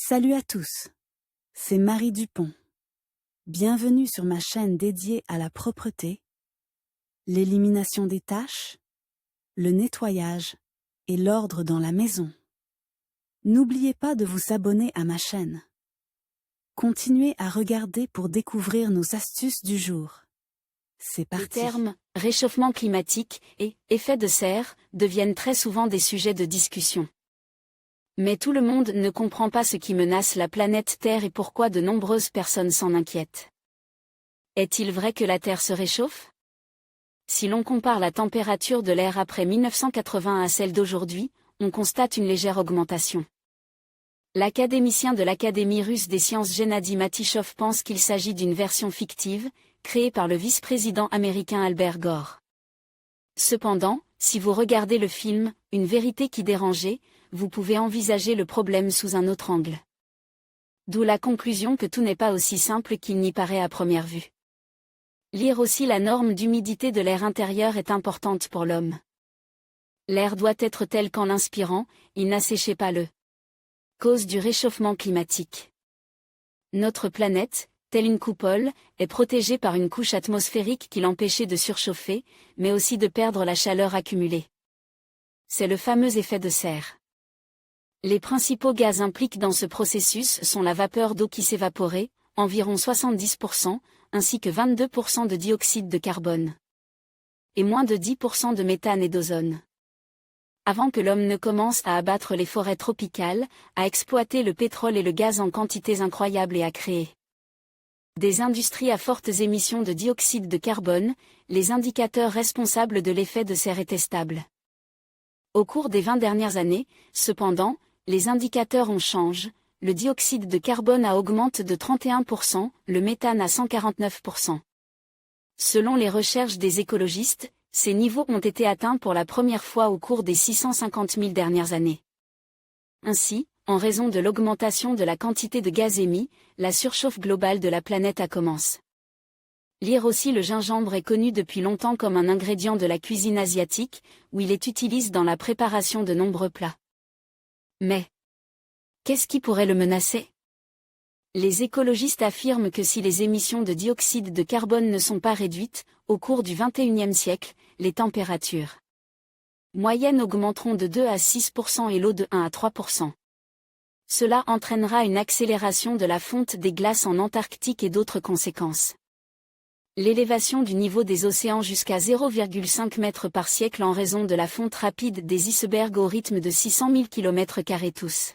Salut à tous, c'est Marie Dupont. Bienvenue sur ma chaîne dédiée à la propreté, l'élimination des taches, le nettoyage et l'ordre dans la maison. N'oubliez pas de vous abonner à ma chaîne. Continuez à regarder pour découvrir nos astuces du jour. C'est parti. Les termes « réchauffement climatique » et « effet de serre » deviennent très souvent des sujets de discussion. Mais tout le monde ne comprend pas ce qui menace la planète Terre et pourquoi de nombreuses personnes s'en inquiètent. Est-il vrai que la Terre se réchauffe? Si l'on compare la température de l'air après 1980 à celle d'aujourd'hui, on constate une légère augmentation. L'académicien de l'Académie russe des sciences Gennady Matichov pense qu'il s'agit d'une version fictive, créée par le vice-président américain Albert Gore. Cependant, si vous regardez le film « Une vérité qui dérangeait », vous pouvez envisager le problème sous un autre angle. D'où la conclusion que tout n'est pas aussi simple qu'il n'y paraît à première vue. Lire aussi la norme d'humidité de l'air intérieur est importante pour l'homme. L'air doit être tel qu'en l'inspirant, il n'asséchait pas le cause du réchauffement climatique. Notre planète, telle une coupole, est protégée par une couche atmosphérique qui l'empêchait de surchauffer, mais aussi de perdre la chaleur accumulée. C'est le fameux effet de serre. Les principaux gaz impliqués dans ce processus sont la vapeur d'eau qui s'évaporait, environ 70%, ainsi que 22% de dioxyde de carbone. Et moins de 10% de méthane et d'ozone. Avant que l'homme ne commence à abattre les forêts tropicales, à exploiter le pétrole et le gaz en quantités incroyables et à créer des industries à fortes émissions de dioxyde de carbone, les indicateurs responsables de l'effet de serre étaient stables. Au cours des 20 dernières années, cependant, les indicateurs ont changé, le dioxyde de carbone augmente de 31%, le méthane à 149%. Selon les recherches des écologistes, ces niveaux ont été atteints pour la première fois au cours des 650 000 dernières années. Ainsi, en raison de l'augmentation de la quantité de gaz émis, la surchauffe globale de la planète a commencé. Lire aussi le gingembre est connu depuis longtemps comme un ingrédient de la cuisine asiatique, où il est utilisé dans la préparation de nombreux plats. Mais qu'est-ce qui pourrait le menacer? Les écologistes affirment que si les émissions de dioxyde de carbone ne sont pas réduites, au cours du XXIe siècle, les températures moyennes augmenteront de 2 à 6% et l'eau de 1 à 3%. Cela entraînera une accélération de la fonte des glaces en Antarctique et d'autres conséquences. L'élévation du niveau des océans jusqu'à 0,5 mètres par siècle en raison de la fonte rapide des icebergs au rythme de 600 000 km² tous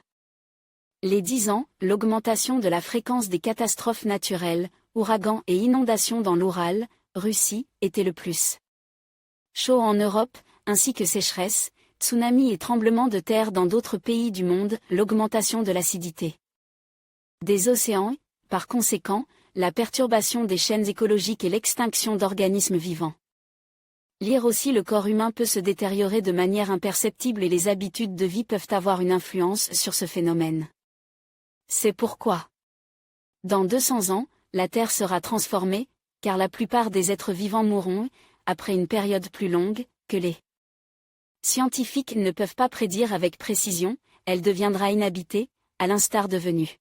les 10 ans, l'augmentation de la fréquence des catastrophes naturelles, ouragans et inondations dans l'Oural, Russie, était le plus chaud en Europe, ainsi que sécheresse, tsunamis et tremblements de terre dans d'autres pays du monde, l'augmentation de l'acidité des océans, par conséquent, la perturbation des chaînes écologiques et l'extinction d'organismes vivants. Lire aussi le corps humain peut se détériorer de manière imperceptible et les habitudes de vie peuvent avoir une influence sur ce phénomène. C'est pourquoi, dans 200 ans, la Terre sera transformée, car la plupart des êtres vivants mourront, après une période plus longue, que les scientifiques ne peuvent pas prédire avec précision, elle deviendra inhabitée, à l'instar de Vénus.